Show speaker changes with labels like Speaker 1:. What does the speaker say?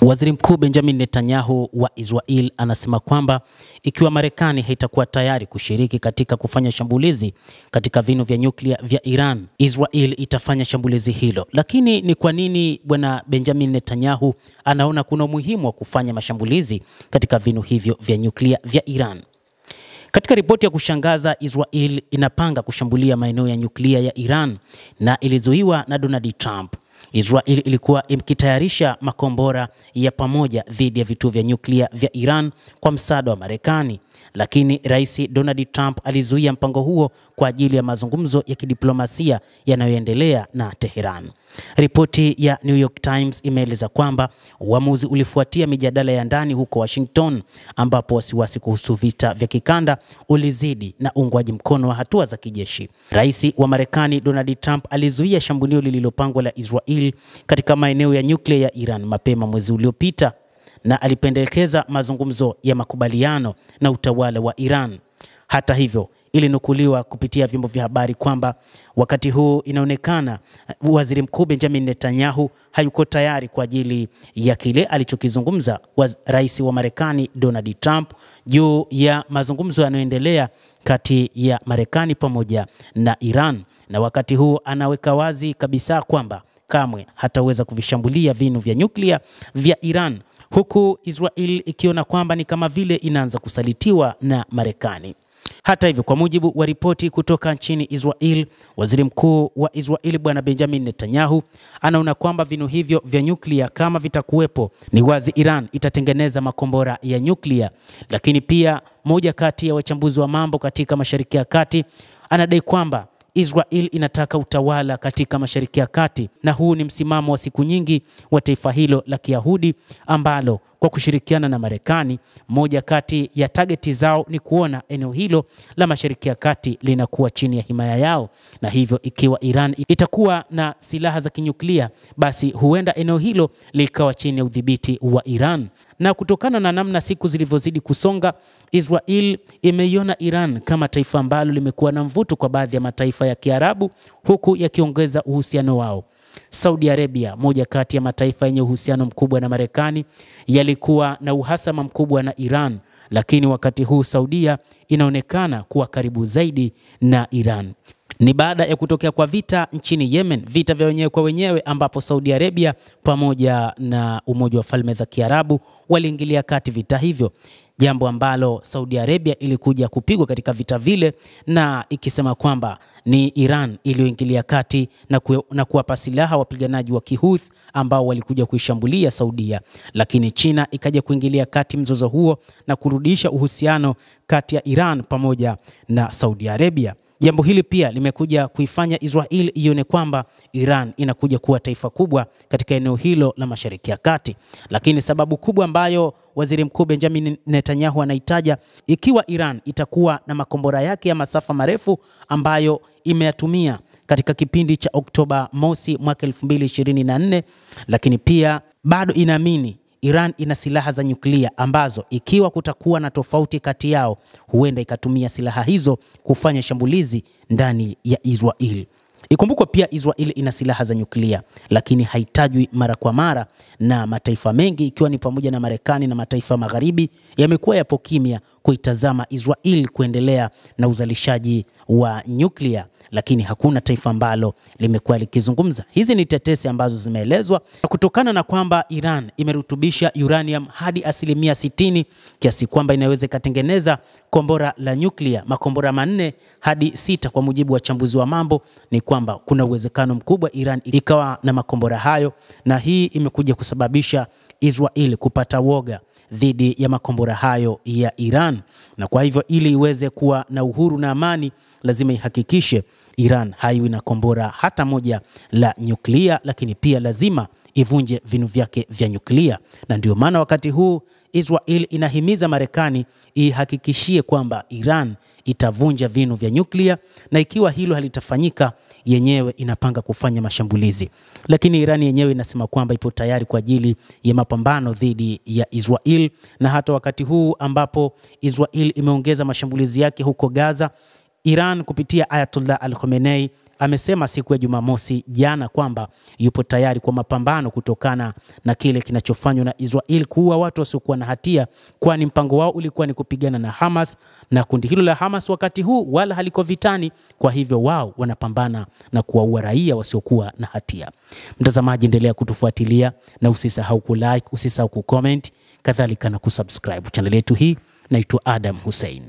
Speaker 1: Waziri Mkuu Benjamin Netanyahu wa Israel anasema kwamba ikiwa Marekani haitakuwa tayari kushiriki katika kufanya shambulizi katika vinu vya nyuklia vya Iran, Israel itafanya shambulizi hilo. Lakini ni kwa nini bwana Benjamin Netanyahu anaona kuna umuhimu wa kufanya mashambulizi katika vinu hivyo vya nyuklia vya Iran? Katika ripoti ya kushangaza, Israel inapanga kushambulia maeneo ya nyuklia ya Iran na ilizuiwa na Donald Trump. Israel ilikuwa ikitayarisha makombora ya pamoja dhidi ya vituo vya nyuklia vya Iran kwa msaada wa Marekani, lakini Rais Donald Trump alizuia mpango huo kwa ajili ya mazungumzo ya kidiplomasia yanayoendelea na Tehran. Ripoti ya New York Times imeeleza kwamba uamuzi ulifuatia mijadala ya ndani huko Washington, ambapo wasiwasi kuhusu vita vya kikanda ulizidi na uungwaji mkono wa hatua za kijeshi. Rais wa Marekani Donald Trump alizuia shambulio lililopangwa la Israel katika maeneo ya nyuklia ya Iran mapema mwezi uliopita na alipendekeza mazungumzo ya makubaliano na utawala wa Iran. Hata hivyo, ilinukuliwa kupitia vyombo vya habari kwamba wakati huu inaonekana Waziri Mkuu Benjamin Netanyahu hayuko tayari kwa ajili ya kile alichokizungumza Rais wa Marekani Donald Trump juu ya mazungumzo yanayoendelea kati ya Marekani pamoja na Iran, na wakati huu anaweka wazi kabisa kwamba kamwe hataweza kuvishambulia vinu vya nyuklia vya Iran, huku Israel ikiona kwamba ni kama vile inaanza kusalitiwa na Marekani. Hata hivyo, kwa mujibu wa ripoti kutoka nchini Israel, Waziri Mkuu wa Israel bwana Benjamin Netanyahu anaona kwamba vinu hivyo vya nyuklia kama vitakuwepo, ni wazi Iran itatengeneza makombora ya nyuklia. Lakini pia moja kati ya wachambuzi wa mambo katika Mashariki ya Kati anadai kwamba Israel inataka utawala katika Mashariki ya Kati, na huu ni msimamo wa siku nyingi wa taifa hilo la Kiyahudi ambalo kwa kushirikiana na Marekani, moja kati ya targeti zao ni kuona eneo hilo la Mashariki ya Kati linakuwa chini ya himaya yao, na hivyo ikiwa Iran itakuwa na silaha za kinyuklia, basi huenda eneo hilo likawa chini ya udhibiti wa Iran. Na kutokana na namna siku zilivyozidi kusonga, Israel imeiona Iran kama taifa ambalo limekuwa na mvuto kwa baadhi ya mataifa ya Kiarabu, huku yakiongeza uhusiano wao. Saudi Arabia, moja kati ya mataifa yenye uhusiano mkubwa na Marekani, yalikuwa na uhasama mkubwa na Iran, lakini wakati huu Saudia inaonekana kuwa karibu zaidi na Iran. Ni baada ya kutokea kwa vita nchini Yemen, vita vya wenyewe kwa wenyewe, ambapo Saudi Arabia pamoja na Umoja wa Falme za Kiarabu waliingilia kati vita hivyo, jambo ambalo Saudi Arabia ilikuja kupigwa katika vita vile, na ikisema kwamba ni Iran iliyoingilia kati na kuwapa silaha wapiganaji wa Kihouthi ambao walikuja kuishambulia Saudia. Lakini China ikaja kuingilia kati mzozo huo na kurudisha uhusiano kati ya Iran pamoja na Saudi Arabia. Jambo hili pia limekuja kuifanya Israel ione kwamba Iran inakuja kuwa taifa kubwa katika eneo hilo la Mashariki ya Kati. Lakini sababu kubwa ambayo Waziri Mkuu Benjamin Netanyahu anaitaja, ikiwa Iran itakuwa na makombora yake ya masafa marefu ambayo imeyatumia katika kipindi cha Oktoba mosi mwaka 2024, lakini pia bado inaamini Iran ina silaha za nyuklia ambazo ikiwa kutakuwa na tofauti kati yao, huenda ikatumia silaha hizo kufanya shambulizi ndani ya Israel. Ikumbukwe pia Israel ina silaha za nyuklia, lakini haitajwi mara kwa mara, na mataifa mengi ikiwa ni pamoja na Marekani na mataifa magharibi yamekuwa yapo kimya kuitazama Israel kuendelea na uzalishaji wa nyuklia, lakini hakuna taifa ambalo limekuwa likizungumza. Hizi ni tetesi ambazo zimeelezwa kutokana na kwamba Iran imerutubisha uranium hadi 60%, kiasi kwamba inaweza kutengeneza kombora la nyuklia, makombora 4 hadi 6. Kwa mujibu wa chambuzi wa mambo, ni kwamba kuna uwezekano mkubwa Iran ikawa na makombora hayo, na hii imekuja kusababisha Israel kupata woga dhidi ya makombora hayo ya Iran. Na kwa hivyo ili iweze kuwa na uhuru na amani, lazima ihakikishe Iran haiwi na kombora hata moja la nyuklia, lakini pia lazima ivunje vinu vyake vya nyuklia. Na ndio maana wakati huu Israel inahimiza Marekani ihakikishie kwamba Iran itavunja vinu vya nyuklia, na ikiwa hilo halitafanyika, yenyewe inapanga kufanya mashambulizi. Lakini Iran yenyewe inasema kwamba ipo tayari kwa ajili ya mapambano dhidi ya Israel, na hata wakati huu ambapo Israel imeongeza mashambulizi yake huko Gaza, Iran kupitia Ayatollah Al Khamenei amesema siku ya Jumamosi jana kwamba yupo tayari kwa mapambano kutokana na kile kinachofanywa na Israel kuua watu wasiokuwa na hatia, kwani mpango wao ulikuwa ni kupigana na Hamas, na kundi hilo la Hamas wakati huu wala haliko vitani, kwa hivyo wao wanapambana na kuwaua raia wasiokuwa na hatia. Mtazamaji, endelea kutufuatilia na usisahau kulike, usisahau kucomment, kadhalika na kusubscribe channel yetu hii. Naitwa Adam Hussein.